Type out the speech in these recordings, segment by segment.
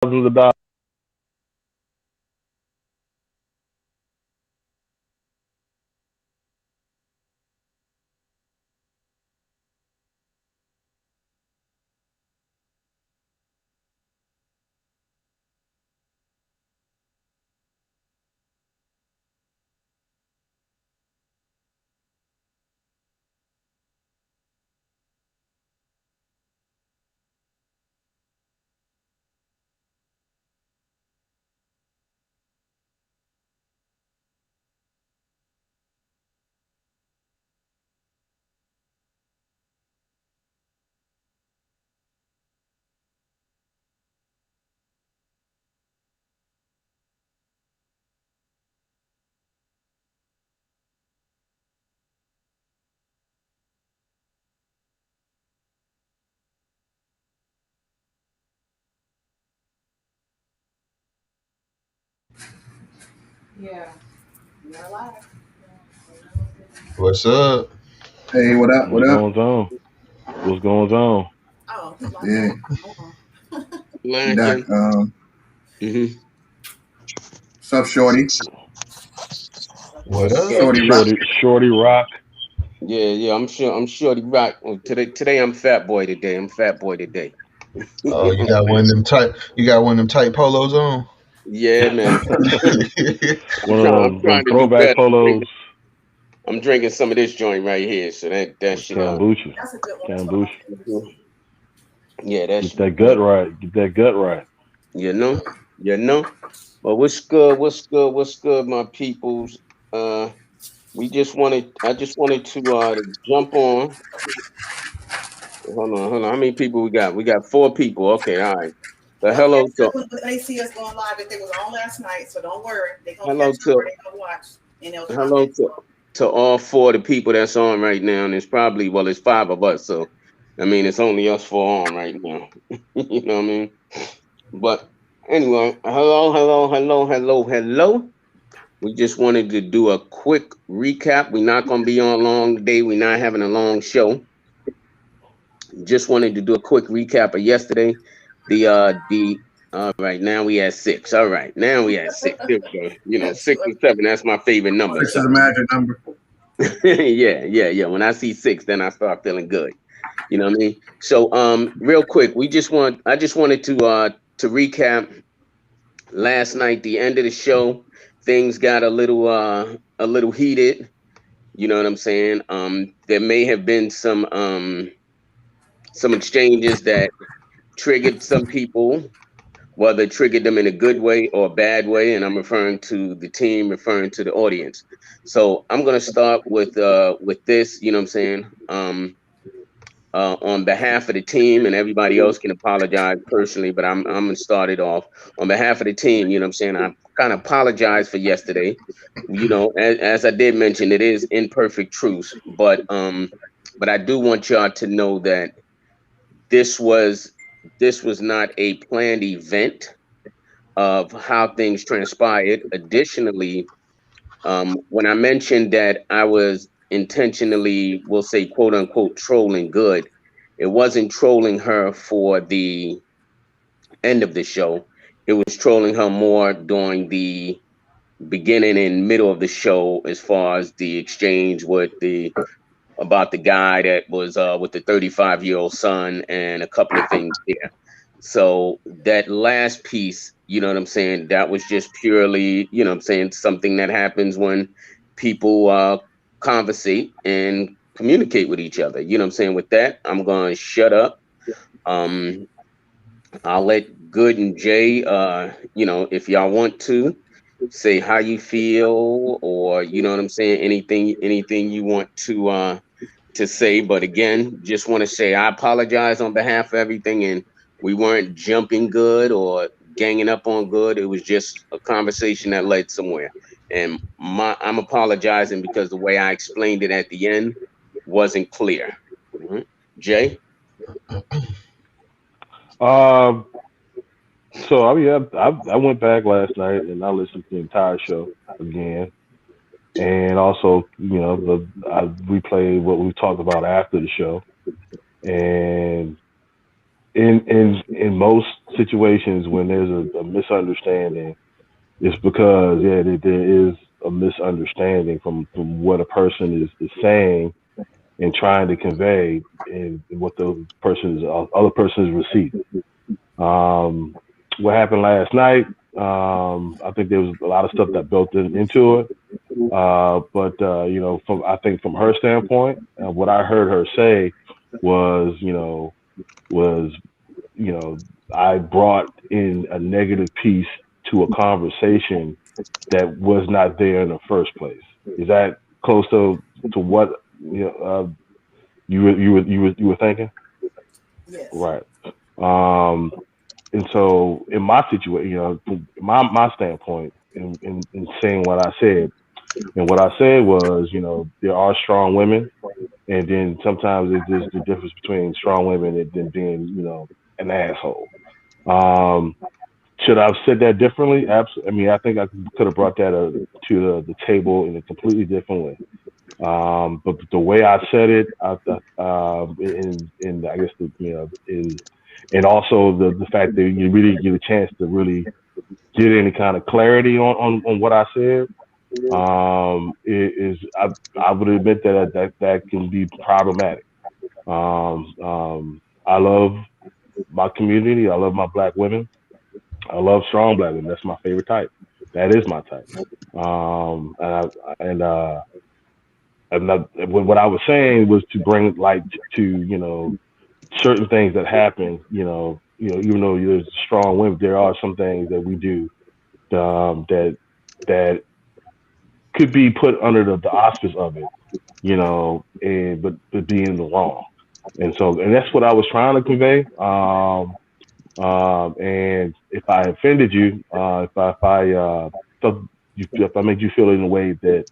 thousands of dollars. Yeah, you're alive. What's up? Hey, what up? What What's up? going on? What's going on? Oh, he's locked Yeah, out. Hold on. Doc. Lacking. hmm What's up, Shorty? What What's up? up? Shorty Rock. Shorty Rock. Yeah. I'm sure. I'm sure the rock. Well, today I'm fat boy today. I'm fat boy today. Oh, you got one of them tight. You got one of them tight polos on. Yeah, man. I'm One of trying. I'm them trying to do throwback better. polos. I'm drinking some of this joint right here, so that should Kombucha. That's a good one as Kombucha. well. yeah, that Get should be that gut good. right. Get that gut right. You know, you know. But what's good? What's good? What's good, my peoples? Uh, we just wanted. I just wanted to jump on. Hold on. How many people we got? We got four people. Okay, all right. So They'll hello catch to up when they see us going live. If they was on last night, so don't worry. They're gonna hello catch up or to they gonna watch and they'll hello comment. to all four of the people that's on right now, and it's probably it's five of us. So I mean, it's only us four on right now. You know what I mean? But anyway, hello. We just wanted to do a quick recap. We're not gonna be on long today. We're not having a long show. Just wanted to do a quick recap of yesterday. The all right, now we at six. All right, now we at six. There we go. You know, six and seven, that's my favorite number. Six is So a magic number. yeah. When I see six, then I start feeling good. You know what I mean? So real quick, I just wanted to recap last night, the end of the show. Things got a little heated. You know what I'm saying? There may have been some exchanges that triggered some people, whether it triggered them in a good way or a bad way, and I'm referring to the team, referring to the audience. So I'm gonna start with this, you know what I'm saying? On behalf of the team, and everybody else can apologize personally, but I'm gonna start it off on behalf of the team. You know what I'm saying? I kind of apologize for yesterday. You know, as I did mention, it is imperfect truth, but I do want y'all to know that this was this was not a planned event of how things transpired. Additionally, when I mentioned that I was intentionally, we'll say, quote unquote, trolling Good, it wasn't trolling her for the end of the show. It was trolling her more during the beginning and middle of the show, as far as the exchange with the about the guy that was with the 35-year-old son and a couple of things there. So that last piece, you know what I'm saying, that was just purely, you know what I'm saying, something that happens when people conversate and communicate with each other. You know what I'm saying? With that, I'm going to shut up. Um, I'll let Good and Jay, you know, if y'all want to say how you feel, or you know what I'm saying, anything you want to say. But again, just want to say I apologize on behalf of everything, and we weren't jumping Good or ganging up on Good. It was just a conversation that led somewhere, and I'm apologizing because the way I explained it at the end wasn't clear. Mhm. Jay. Um. So I went back last night and I listened to the entire show again, and also I replayed what we talked about after the show, and in most situations when there's a misunderstanding, it's because there is a misunderstanding from what a person is saying and trying to convey and what the person's other person is receiving. Um, what happened last night? I think there was a lot of stuff that built into it. But from I think from her standpoint, what I heard her say was, was you know, I brought in a negative piece to a conversation that was not there in the first place. Is that close to what you were thinking? Yes. Right. Um, and so in my situation, from my standpoint, in saying what I said, and what I said was, there are strong women, and then sometimes it's just the difference between strong women and then being, an asshole. Um, should I have said that differently? Absolutely. I mean, I think I could have brought that to the table in a completely different way. But the way I said it, in I guess and also the fact that you really get a chance to really get any kind of clarity on what I said, I would admit that can be problematic. I love my community. I love my black women. I love strong black women. That's my favorite type. That is my type. And what I was saying was to bring light to certain things that happen. Even though there's strong women, there are some things that we do that could be put under the auspice of it, and but being in the wrong. And that's what I was trying to convey. And if I offended you, if I made you feel in a way that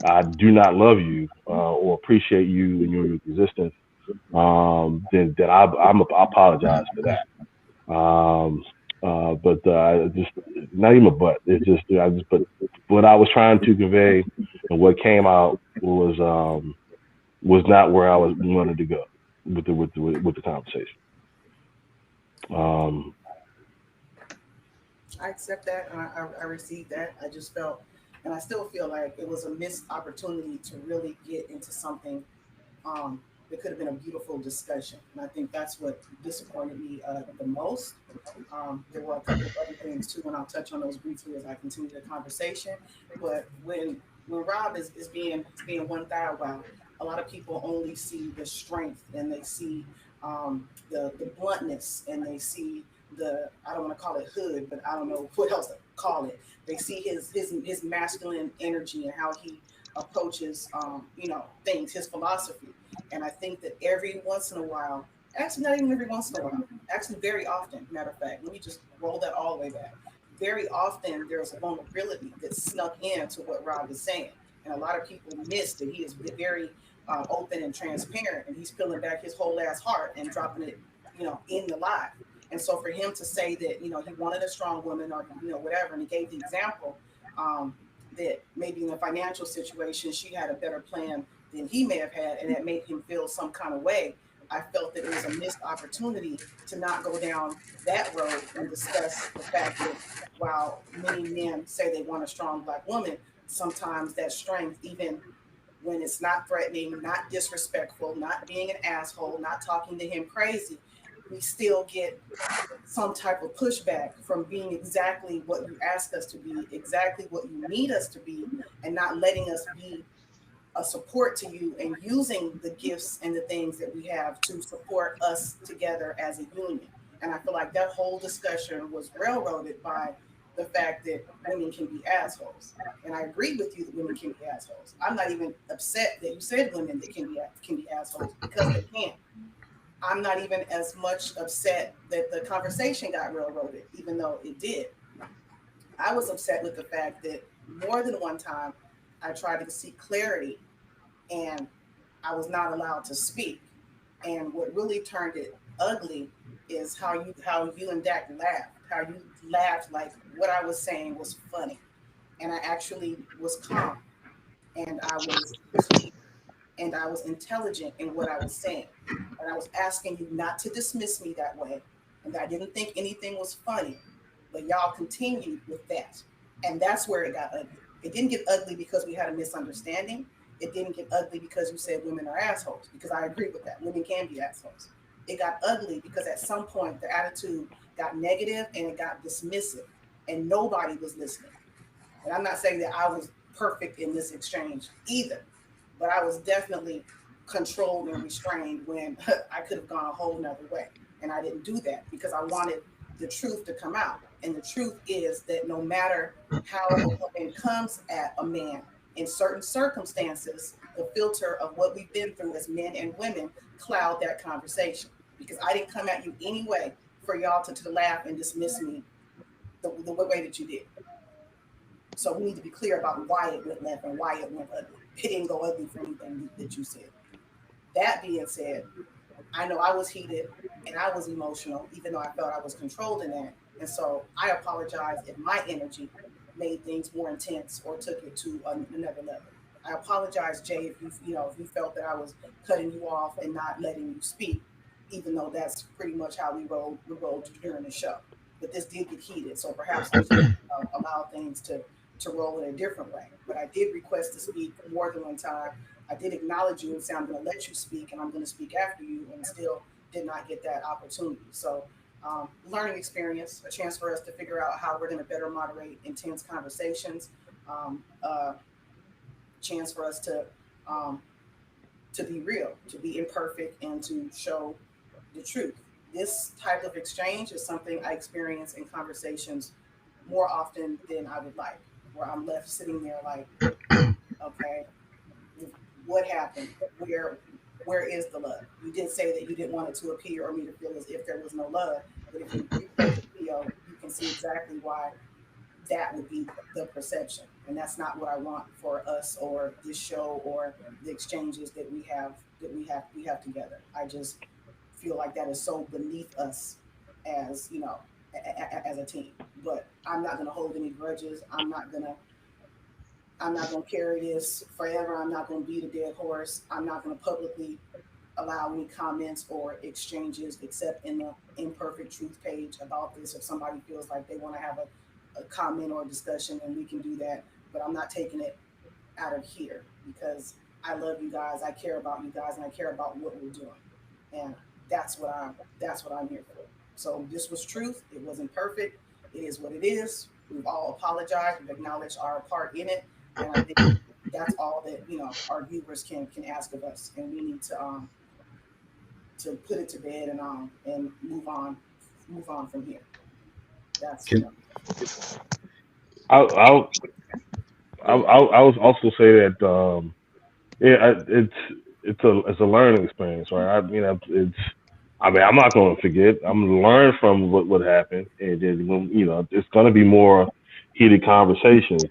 I do not love you or appreciate you and your existence, then I apologize for that. But just not even a but. It's just but what I was trying to convey and what came out was not where I was wanted to go with the conversation. Um, I accept that and I received that. I just felt, and I still feel like it was a missed opportunity to really get into something um, that could have been a beautiful discussion. And I think that's what disappointed me the most. There were a couple of other things too, and I'll touch on those briefly as I continue the conversation. But when Rob is being one thou wow, a lot of people only see the strength and they see the bluntness and they see the, I don't want to call it hood, but I don't know what else to call it. They see his masculine energy and how he approaches things, his philosophy. And I think that every once in a while, actually not even every once in a while, actually very often, matter of fact, let me just roll that all the way back. Very often there's a vulnerability that's snuck into what Rob is saying. And a lot of people miss that he is very open and transparent, and he's peeling back his whole ass heart and dropping it, in the live. And so for him to say that, he wanted a strong woman or, whatever, and he gave the example that maybe in a financial situation, she had a better plan than he may have had, and that made him feel some kind of way. I felt that it was a missed opportunity to not go down that road and discuss the fact that while many men say they want a strong black woman, sometimes that strength, even when it's not threatening, not disrespectful, not being an asshole, not talking to him crazy, we still get some type of pushback from being exactly what you ask us to be, exactly what you need us to be, and not letting us be a support to you and using the gifts and the things that we have to support us together as a union. And I feel like that whole discussion was railroaded by the fact that women can be assholes. And I agree with you that women can be assholes. I'm not even upset that you said women that can be assholes because they can. I'm not even as much upset that the conversation got railroaded, even though it did. I was upset with the fact that more than one time I tried to seek clarity and I was not allowed to speak. And what really turned it ugly is how you and Dak laughed, how you laughed like what I was saying was funny. And I actually was calm and I was clear and I was intelligent in what I was saying. And I was asking you not to dismiss me that way, and I didn't think anything was funny, but y'all continued with that. And that's where it got ugly. It didn't get ugly because we had a misunderstanding. It didn't get ugly because you said women are assholes, because I agree with that. Women can be assholes. It got ugly because at some point the attitude got negative and it got dismissive, and nobody was listening. And I'm not saying that I was perfect in this exchange either, but I was definitely controlled and restrained when I could have gone a whole nother way. And I didn't do that because I wanted the truth to come out. And the truth is that no matter how a woman comes at a man, in certain circumstances, the filter of what we've been through as men and women cloud that conversation. Because I didn't come at you anyway for y'all to laugh and dismiss me the way that you did. So we need to be clear about why it went left and why it went ugly. It didn't go ugly for anything that you said. That being said, I know I was heated and I was emotional, even though I felt I was controlled in that. And so I apologize if my energy made things more intense or took it to another level. I apologize, Jay, if if you felt that I was cutting you off and not letting you speak, even though that's pretty much how we rolled during the show. But this did get heated, so perhaps I should allow things to roll in a different way. But I did request to speak more than one time. I did acknowledge you and say I'm going to let you speak and I'm going to speak after you, and still did not get that opportunity. So, learning experience, a chance for us to figure out how we're going to better moderate intense conversations, chance for us to be real, to be imperfect, and to show the truth. This type of exchange is something I experience in conversations more often than I would like, where I'm left sitting there like, okay, what happened? Where is the love? You did say that you didn't want it to appear or me to feel as if there was no love, but if you replay the video, you can see exactly why that would be the perception, and that's not what I want for us or this show or the exchanges that we have together. I just feel like that is so beneath us as as a team. But I'm not going to hold any grudges. I'm not gonna carry this forever. I'm not gonna beat a dead horse. I'm not gonna publicly allow any comments or exchanges except in the imperfect truth page about this. If somebody feels like they want to have a comment or a discussion, then we can do that. But I'm not taking it out of here because I love you guys. I care about you guys, and I care about what we're doing. And that's what I'm here for. So this was truth. It wasn't perfect. It is what it is. We've all apologized. We've acknowledged our part in it, and I think that's all that our viewers can ask of us. And we need to put it to bed and move on from here. That's I'll I was also say that it's a learning experience, right? It's I mean I'm not going to forget. I'm going to learn from what happened, and then when it's going to be more heated conversations.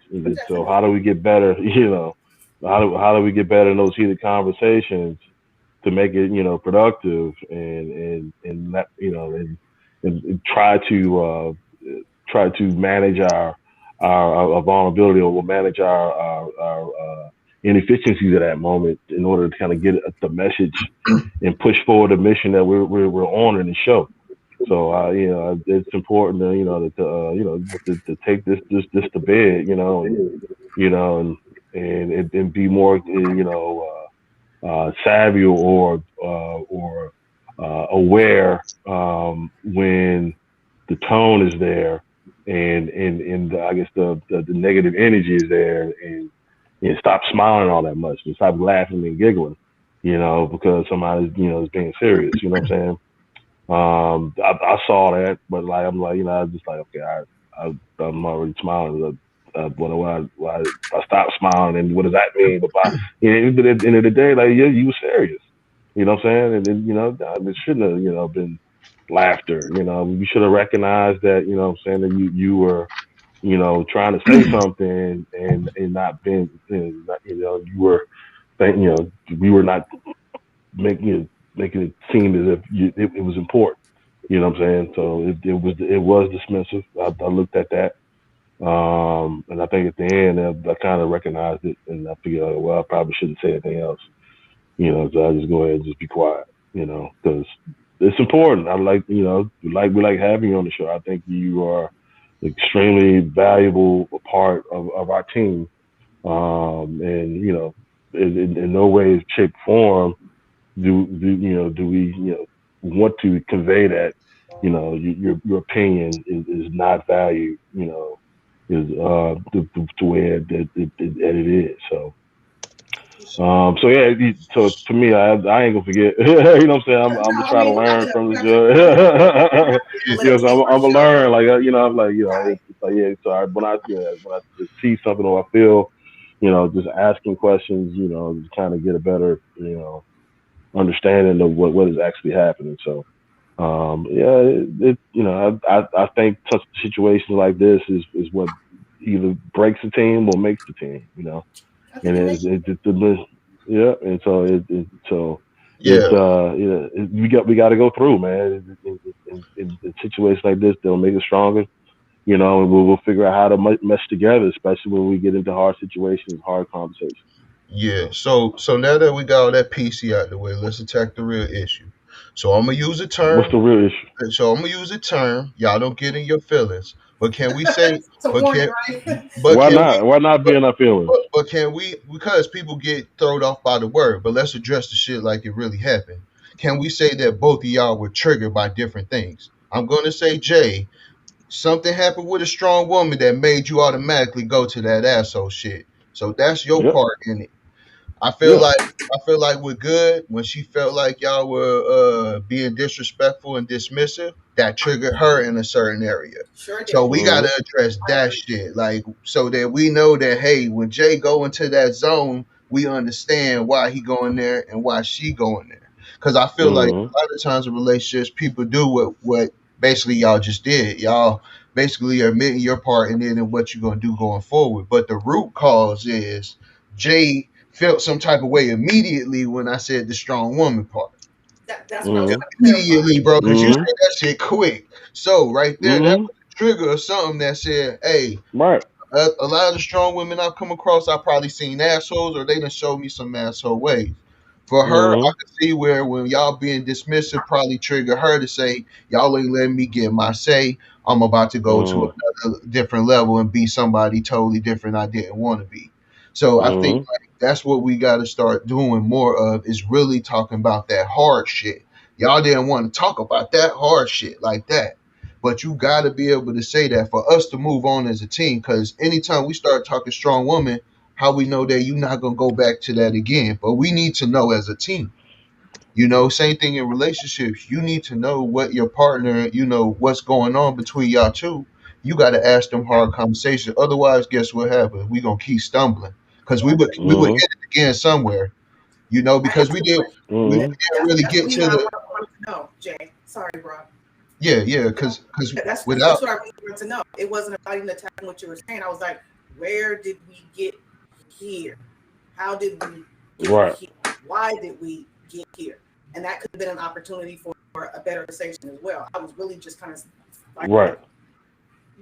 So how do we get better? How do we get better in those heated conversations to make it productive and not, and try to manage our vulnerability, or we'll manage our inefficiencies at that moment in order to kind of get the message and push forward the mission that we're on in the show. So it's important to to take this to bed, and be more savvy or aware when the tone is there and I guess the negative energy is there, and stop smiling all that much and stop laughing and giggling, because somebody is being serious. You know what I'm saying? I saw that, but like I'm like I was just like, okay, I'm already smiling. When I stop smiling, and what does that mean? But at the end of the day, like you were serious. You know what I'm saying? And then it shouldn't have been laughter. We should have recognized that. You know what I'm saying, that you were trying to say something and not been you were we were not making it seem as if it was important. You know what I'm saying? So it was dismissive. I looked at that, and I think at the end I kind of recognized it, and I figured, well, I probably shouldn't say anything else. So I just go ahead and just be quiet. Because it's important. I like, we like having you on the show. I think you are extremely valuable part of our team. And in no way, shape, form do we want to convey that your opinion is not valued. Is the way it is. So yeah, so to me, I ain't gonna forget. You know what I'm saying? I'm gonna No, I try to mean, learn from the we show. will let Yes, it keep I'm our gonna show. learn. Like I'm like, Right. it's like yeah. So when I just see something or I feel, just asking questions, just kind of get a better, understanding of what is actually happening. So yeah, I think such situations like this is what either breaks the team or makes the team. I think And it makes it's the yeah, and so it's Yeah, we got to go through, man. In situations like this, they'll make us stronger. And we'll figure out how to mesh together, especially when we get into hard situations, hard conversations. yeah. So now that we got all that PC out the way, let's attack the real issue. So I'm gonna use a What's term. the real issue? So I'm gonna use a term. Y'all don't get in your feelings. But can we say? it's a But warning, can? right? But Why can we? not? Why not be But, in our feelings? but can we? Because people get thrown off by the word. But let's address the shit like it really happened. Can we say that both of y'all were triggered by different things? I'm gonna say Jay. Something happened with a strong woman that made you automatically go to that asshole shit. So that's your Yeah, part in it. I feel yeah. like I feel like we're good when she felt like y'all were being disrespectful and dismissive. That triggered her in a certain area. Sure So did. we gotta Mhm, address I that agree. shit, like so that we know that hey, when Jay go into that zone, we understand why he going there and why she going there. Because I feel like mhm, a lot of times in relationships, people do what basically y'all just did. Y'all basically are admitting your part in it and what you're gonna do going forward. But the root cause is Jay felt some type of way immediately when I said the strong woman part. That's what I was mhm, trying to clarify. Immediately, bro, because you said mhm, that shit quick. So right there, that mhm. was a trigger of something that said, "Hey, Right. a lot of the strong women I've come across, I probably seen assholes or they done showed me some asshole ways." For her, I Mhm, could see where when y'all being dismissive probably trigger her to say, "Y'all ain't letting me get my say. I'm about to go to mhm, another different level and be somebody totally different I didn't want to be." So I think mhm, like that's what we got to start doing more of is really talking about that hard shit. Y'all didn't want to talk about that hard shit like that. But you got to be able to say that for us to move on as a team. Because anytime we start talking strong woman, how we know that you're not going to go back to that again. But we need to know as a team. Same thing in relationships. You need to know what your partner, what's going on between y'all two. You got to ask them hard conversations. Otherwise, guess what happens? We're going to keep stumbling because we would mhm, hit it again somewhere, I because asked we the did question. we That, mhm, didn't that's really that's get really to what I the wanted to know, Jay. Sorry, bro. yeah, You know, because that's without just what I really wanted to know. It wasn't about even attacking what you were saying. I was like, where did we get here? How did we get right, here? Why did we get here? And that could have been an opportunity for a better conversation as well. I was really just kind of like, right.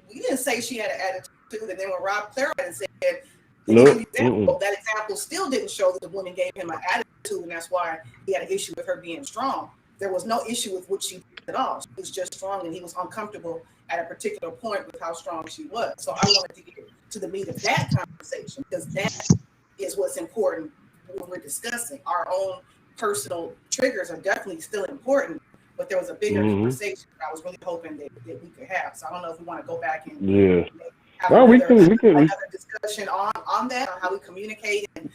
we didn't say she had an attitude, and then when Rob clarified and said, and he gave Nope. an Mm-mm. example, that example still didn't show that the woman gave him an attitude, and that's why he had an issue with her being strong. There was no issue with what she did at all. She was just strong, and he was uncomfortable at a particular point with how strong she was. So I wanted to get to the meat of that conversation because that is what's important when we're discussing our own personal triggers are definitely still important, but there was a bigger Mhm. conversation that I was really hoping that we could have. So I don't know if we want to go back and Yeah. have Well, we another can. We can. another discussion on that, on how we communicate and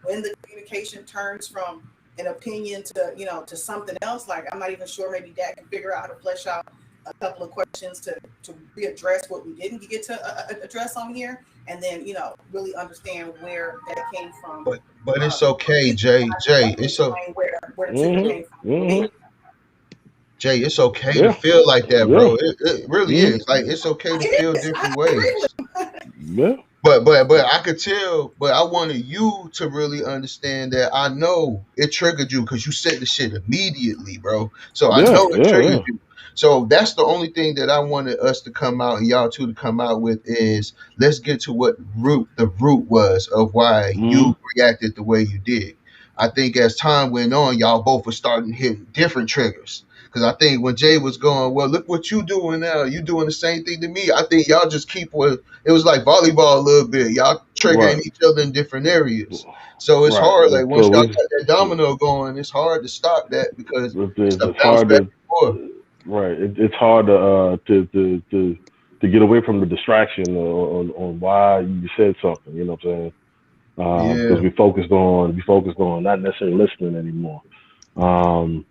when the communication turns from an opinion to to something else. Like I'm not even sure. Maybe Dad can figure out how to flesh out a couple of questions to readdress what we didn't get to address on here, and then really understand where that came from. but Uh, it's okay, and Jay. It's so explain where the trigger Mhm. came from for Mhm. me. Jay, it's okay to Yeah. feel like that, Yeah. bro. It really Mhm. is. Like it's okay to It feel is. I different agree with ways. him. Yeah. But I could tell, but I wanted you to really understand that I know it triggered you because you said the shit immediately, bro. So I Yeah. know it Yeah. triggered Yeah. you. So that's the only thing that I wanted us to come out and y'all two to come out with is let's get to what the root was of why Mhm. you reacted the way you did. I think as time went on, y'all both were starting hitting different triggers. Because I think when Jay was going, well, look what you doing now. You doing the same thing to me. I think y'all just keep with it was like volleyball a little bit. Y'all triggering Right. each other in different areas. So it's Right. hard. Like once So y'all got we that domino going, it's hard to stop that because it's a it's bounce hard back to and forth. right. It's hard to get away from the distraction on why you said something. You know what I'm saying? Because Yeah. we focused on not necessarily listening anymore. Um,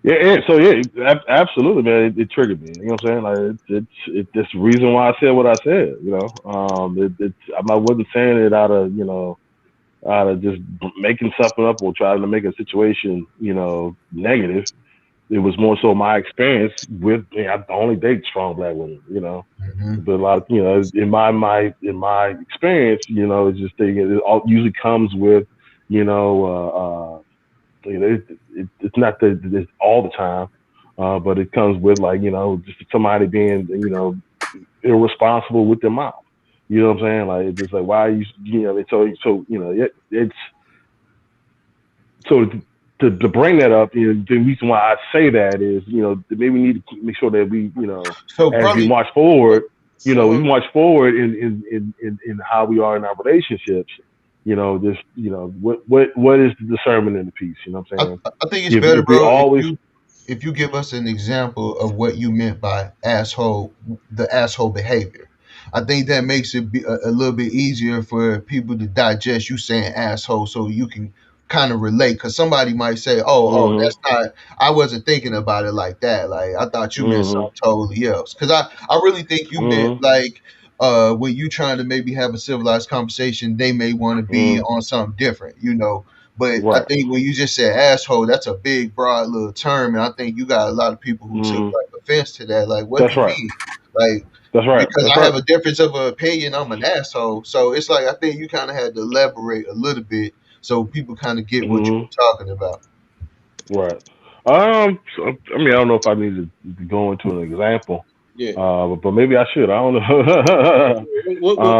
yeah, so yeah, absolutely, man. It triggered me. You know what I'm saying? Like it's the reason why I said what I said. I wasn't saying it out of just making something up or trying to make a situation negative. It was more so my experience with I only date strong black women. Hmm. But a lot of in my experience, it's just it all usually comes with you know it's not that it's all the time, but it comes with just somebody being irresponsible with their mouth. You know what I'm saying? Like it's just like why are it's so to bring that up. The reason why I say that is maybe we need to make sure that we So as we probably march forward. We So march forward in how we are in our relationships. Just what is the discernment in the piece? You know what I'm saying? I think it's better, If we bro, always if you give us an example of what you meant by asshole, the asshole behavior. I think that makes it be a little bit easier for people to digest you saying asshole, so you can kind of relate. Because somebody might say, "Oh, mm-hmm, that's not. I wasn't thinking about it like that. Like I thought you meant mm-hmm, something totally else." Because I really think you meant mm-hmm, like when you trying to maybe have a civilized conversation, they may want to be mm-hmm, on something different, you know. But I right, think when you just said asshole, that's a big, broad little term, and I think you got a lot of people who took mm-hmm. like offense to that. Like, what do That's you right. mean? Like, That's right. because That's I right. have a difference of opinion, I'm an asshole. So it's like I think you kind of had to elaborate a little bit so people kind of get what you Mm-hmm, were talking about. right. So, I mean, I don't know if I need to go into an example, yeah, but maybe I should. I don't know. what was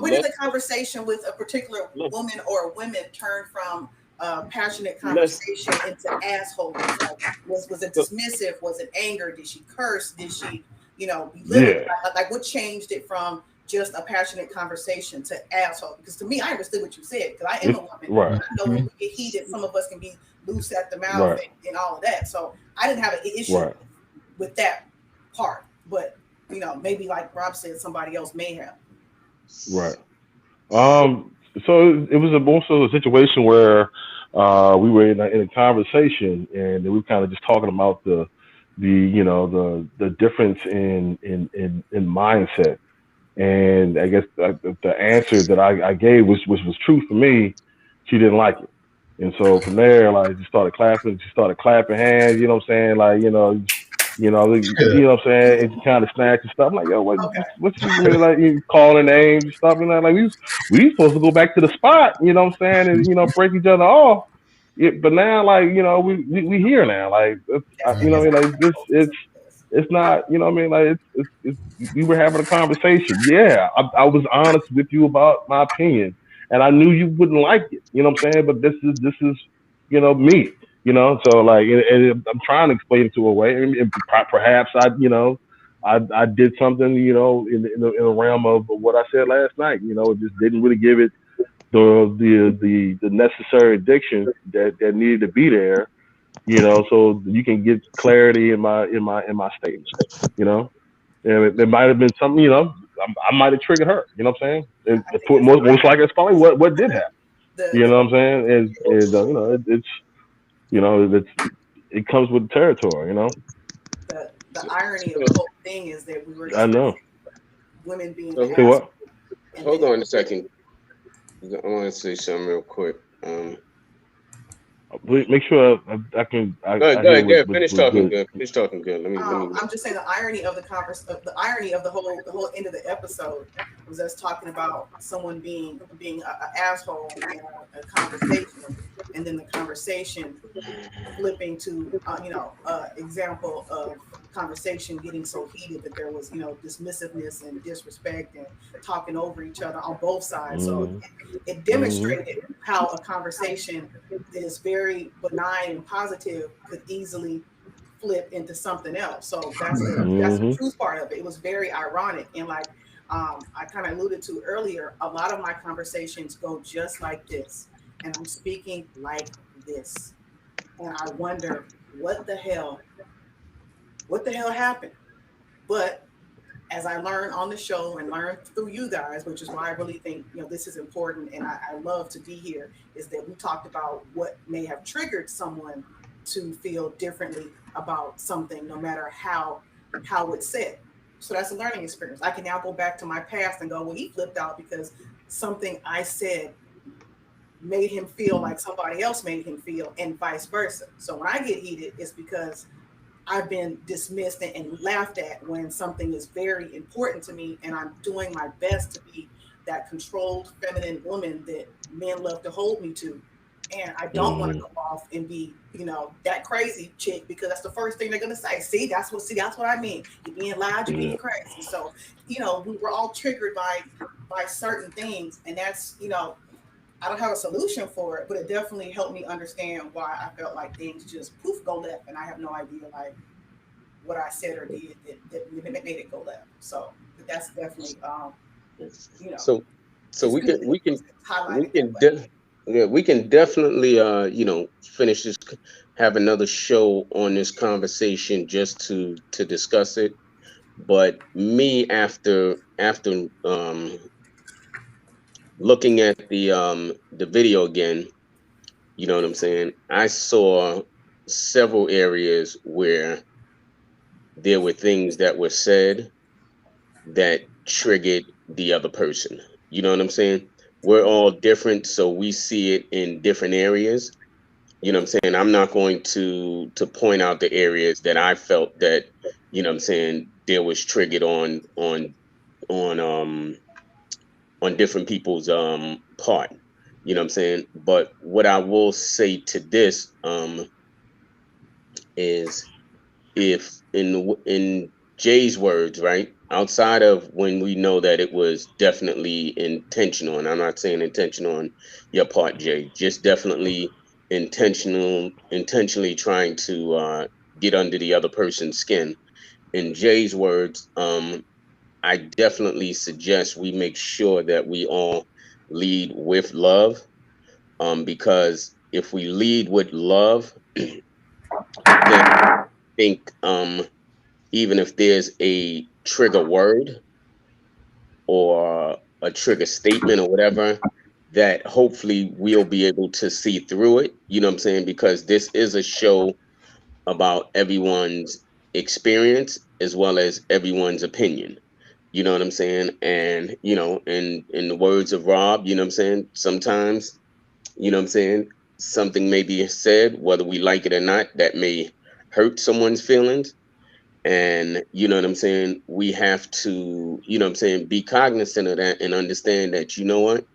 Where did less the conversation with a particular less woman or women turn from passionate less conversation into assholes? Like, was it so, dismissive? Was it anger? Did she curse? Did she, belittle? Yeah. Like, what changed it from just a passionate conversation to asshole? Because to me, I understood what you said because I am It's a woman. right. I know when Mhm. we get heated, some of us can be loose at the mouth Right. and all of that. So I didn't have an issue Right. with that part, but maybe like Rob said, somebody else may have. Right. So it was also a situation where we were in a conversation, and we were kind of just talking about the difference in mindset. And I guess the answer that I gave was true for me. She didn't like it, and so from there, like, just started clapping. She started clapping hands. You know what I'm saying? Like, Yeah. what I'm saying. And kind of snatching stuff. I'm like, yo, Okay. what's you really like? You calling names, stuff, and that. Like, we supposed to go back to the spot. You know what I'm saying? And break each other off. Yeah, but now, like, we here now. Like, That's you know that's what I mean? Like, this asshole. That's it's what it is. it's not, you know what I mean? Like we were having a conversation. Yeah, I was honest with you about my opinion, and I knew you wouldn't like it. You know what I'm saying? But this is me. So like, and I'm trying to explain it to a way. And perhaps I did something in the realm of what I said last night. It just didn't really give it the necessary addiction that needed to be there, so you can get clarity in my statement. You know, and it might have been something. I might have triggered her. You know what I'm saying? And I think it's most likely, it's probably what did happen. the You the know what I'm saying? It comes with the territory. the irony of so, the whole thing is that we were I know. discussing women being so Say assholes, what? and hold then on a second. I want to say something real quick. Make sure I can Go ahead, I go hear ahead, go what ahead. was Finish was talking good. good. Finish talking good. Let me. I'm just saying the irony of the irony of the whole end of the episode was us talking about someone being a asshole in a conversation, and then the conversation flipping to example of conversation getting so heated that there was, dismissiveness and disrespect and talking over each other on both sides. So Mm-hmm. it Mm-hmm. demonstrated how a conversation that is very benign and positive could easily flip into something else. So that's the Mm-hmm. truth part of it. It was very ironic, and like I kind of alluded to earlier, a lot of my conversations go just like this, and I'm speaking like this, and I wonder what the hell happened. But as I learned on the show and learned through you guys, which is why I really think this is important, and I love to be here, is that we talked about what may have triggered someone to feel differently about something, no matter how it's said. So that's a learning experience. I can now go back to my past and go, well, he flipped out because something I said made him feel like somebody else made him feel, and vice versa. So when I get heated, it's because I've been dismissed and laughed at when something is very important to me, and I'm doing my best to be that controlled feminine woman that men love to hold me to. And I don't want to go off and be, that crazy chick, because that's the first thing they're gonna say. That's what I mean. You're being loud, you're Yeah. being crazy. So, we were all triggered by certain things, and that's, I don't have a solution for it, but it definitely helped me understand why I felt like things just poof go left, and I have no idea like what I said or did that made it go left. So that's definitely So so it's we good can that we it can was we highlighted that can way. de- yeah, we can definitely finish this, have another show on this conversation just to discuss it. But me, after looking at the video again, you know what I'm saying, I saw several areas where there were things that were said that triggered the other person. You know what I'm saying? We're all different, so we see it in different areas. You know what I'm saying? I'm not going to point out the areas that I felt that, you know what I'm saying, there was triggered on on different people's part. You know what I'm saying? But what I will say to this is, if in Jay's words, right? Outside of when we know that it was definitely intentional, and I'm not saying intentional on your part, Jay, just definitely intentionally trying to get under the other person's skin. In Jay's words, I definitely suggest we make sure that we all lead with love, because if we lead with love, then I think even if there's a trigger word or a trigger statement or whatever, that hopefully we'll be able to see through it. You know what I'm saying? Because this is a show about everyone's experience as well as everyone's opinion. You know what I'm saying? And, in the words of Rob, you know what I'm saying? Sometimes, you know what I'm saying, something may be said, whether we like it or not, that may hurt someone's feelings. And you know what I'm saying, we have to, you know what I'm saying, be cognizant of that and understand that, you know what,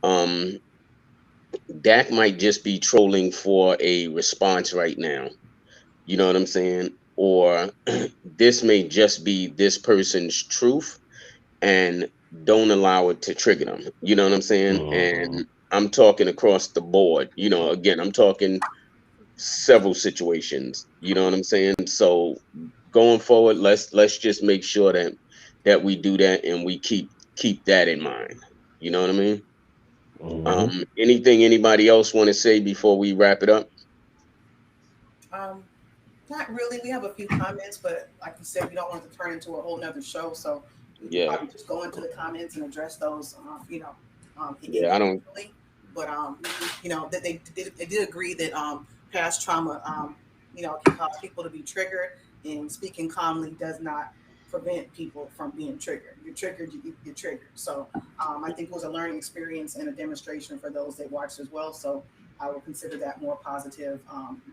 um Dak might just be trolling for a response right now. You know what I'm saying? Or this may just be this person's truth, and don't allow it to trigger them. You know what I'm saying? Mm-hmm. And I'm talking across the board. Again, I'm talking several situations. You know what I'm saying? So going forward, let's just make sure that we do that, and we keep that in mind. You know what I mean? Mm-hmm. Anything anybody else want to say before we wrap it up? Um, Not really. We have a few comments, but like you said, we don't want to turn into a whole nother show. So we can Yeah, probably just go into the comments and address those, yeah. I don't. individually. But that they did agree that past trauma, can cause people to be triggered, and speaking calmly does not prevent people from being triggered. You're triggered, you're triggered. So I think it was a learning experience and a demonstration for those that watched as well. So I would consider that more positive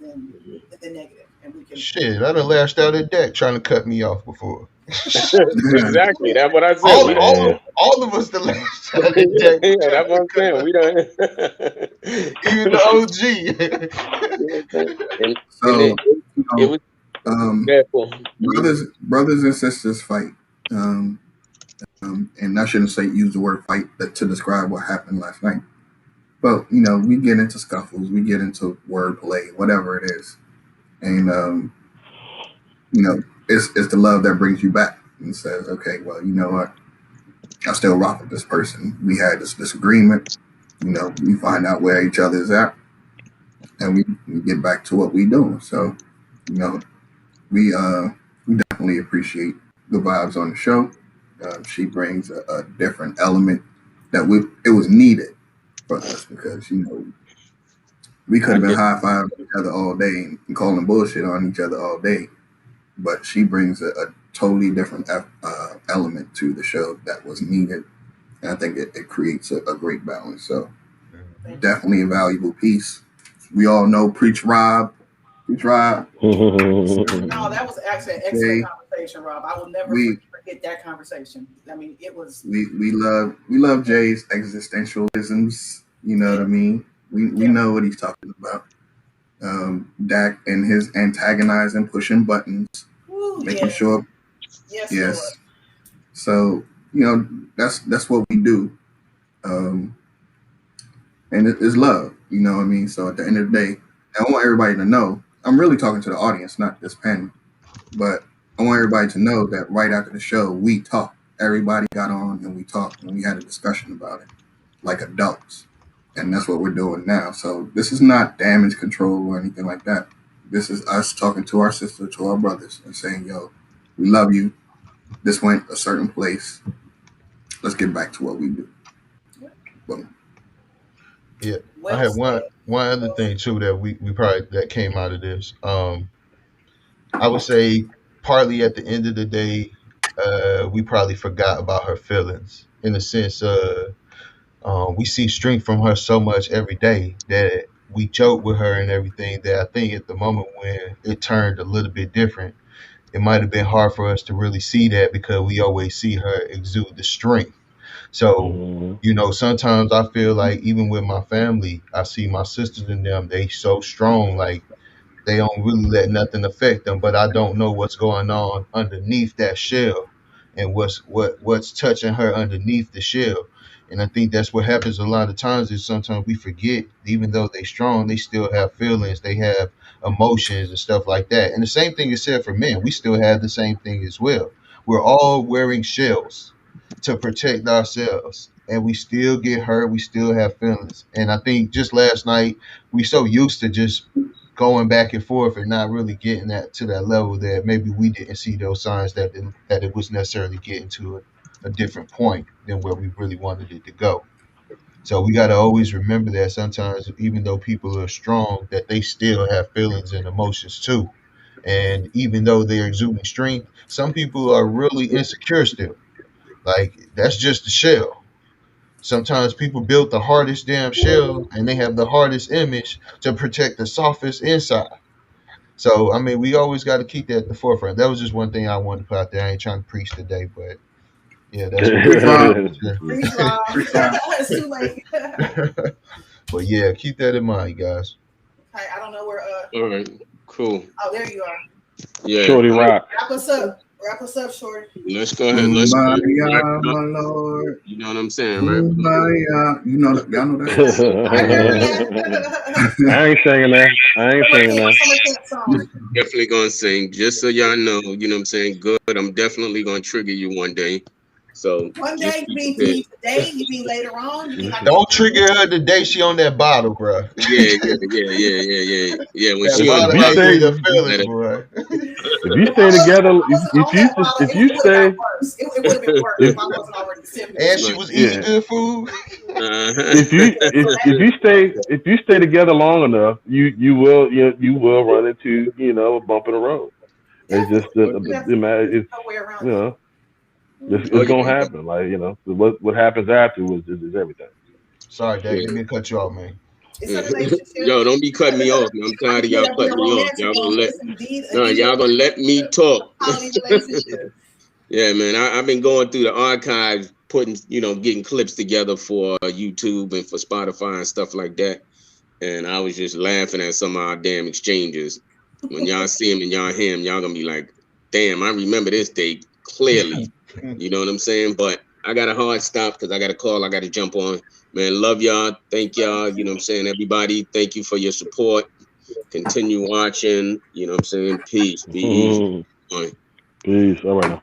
than negative, and we can. Shit, I done lashed out at Dak trying to cut me off before. Exactly. That's what I said. all, We don't. all, Man. all of us done lashed out at Yeah, Dak for trying that's what to I'm cut saying. us. We don't. Even the OG. You know what I'm saying? And So, it you it know, was Careful. brothers and sisters fight. Um, and I shouldn't say use the word fight to describe what happened last night. But we get into scuffles, we get into wordplay, whatever it is, and you know, it's the love that brings you back and says, okay, well, you know what, I still rock with this person. We had this disagreement. We find out where each other is at, and we get back to what we doing. So, you know, we definitely appreciate the vibes on the show. She brings a different element that it was needed for us because we could I have been get high fiving each other all day and calling bullshit on each other all day, but she brings a totally different element to the show that was needed, and I think it creates a great balance. So Thank you. definitely a valuable piece. We all know Preach Rob, Preach Rob. No, that was actually an excellent Jay, conversation, Rob. I will never we forget that conversation. I mean, it was we love Jay's existentialisms. You know what I mean? We yeah. know what he's talking about. Dak and his antagonizing, pushing buttons, Ooh, making yes, sure. yes, Lord. Yes. So that's what we do, um, and it's love. You know what I mean. So at the end of the day, I want everybody to know. I'm really talking to the audience, not this panel, but I want everybody to know that right after the show, we talked. Everybody got on and we talked and we had a discussion about it, like adults, and that's what we're doing now. So this is not damage control or anything like that. This is us talking to our sister, to our brothers, and saying, "Yo, we love you. This went a certain place. Let's get back to what we do." Boom. Yeah, I Well had one said. one other Well thing said. too that we probably that came out of this. I would say partly at the end of the day, we probably forgot about her feelings in the sense we see strength from her so much every day that we joke with her and everything that I think at the moment when it turned a little bit different, it might have been hard for us to really see that because we always see her exude the strength. So, sometimes I feel like even with my family, I see my sisters and them, they so strong, like they don't really let nothing affect them, but I don't know what's going on underneath that shell and what's touching her underneath the shell. And I think that's what happens a lot of times is sometimes we forget, even though they strong, they still have feelings, they have emotions and stuff like that. And the same thing is said for men. We still have the same thing as well. We're all wearing shells to protect ourselves. And we still get hurt. We still have feelings. And I think just last night, we so used to just going back and forth and not really getting that to that level that maybe we didn't see those signs that it was necessarily getting to a different point than where we really wanted it to go. So we got to always remember that sometimes, even though people are strong, that they still have feelings and emotions too. And even though they're exuding strength, some people are really insecure still. Like that's just the shell. Sometimes people build the hardest damn shell and they have the hardest image to protect the softest inside. So I mean, we always got to keep that at the forefront. That was just one thing I wanted to put out there. I ain't trying to preach today, but yeah, that's what Preach Rob. Preach, Rob. Preach Rob. It's too late. but yeah, keep that in mind, guys. Okay, I don't know where. all right. Cool. Oh, there you are. Yeah. Shorty Rock. Wrap us up. Wrap us up, Shorty. Let's go ahead. Let's go ahead and wrap Kumbaya, it up. my lord. You know what I'm saying, right? Kumbaya. Y'all know that song. I heard that. I ain't singing that. I ain't singing Summer that. camp song. Definitely gonna sing. Just so y'all know, you know what I'm saying? Good. I'm definitely gonna trigger you one day. So One just day, be you prepared. mean today? You mean later on? You mean like Don't trigger her the day she on that bottle, bro. Yeah. When That she If on bottle you drugs, angry your stay, feelings, let her. boy. if you if I stay wasn't, together, if I wasn't on that bottle, if it you would have got stay, worse. It would have been worse if if I wasn't already sipping it. And she Right. was eating yeah, good food. if you Uh-huh. So if you stay together long enough, you will run into a bump in the road. It's yeah, just the matter. there's It's no way you around it. know Oh it's yeah, gonna happen. Like what happens afterwards is everything. Sorry, Dad. Didn't yeah. mean to cut you off, man. It's a Yeah. relationship. Yo, don't be cutting me off. Man. I'm tired of May y'all not be a cutting me off. romantic one, but it's Y'all indeed a gonna let me relationship. talk. Quality relationship. Yeah, man. I've been going through the archives, getting clips together for YouTube and for Spotify and stuff like that. And I was just laughing at some of our damn exchanges. When y'all see him and y'all hear him, y'all gonna be like, damn, I remember this date clearly. You know what I'm saying? But I got a hard stop because I got a call. I got to jump on. Man, love y'all. Thank y'all. You know what I'm saying? Everybody, thank you for your support. Continue watching. You know what I'm saying? Peace. Be easy. Bye. Peace. All right now.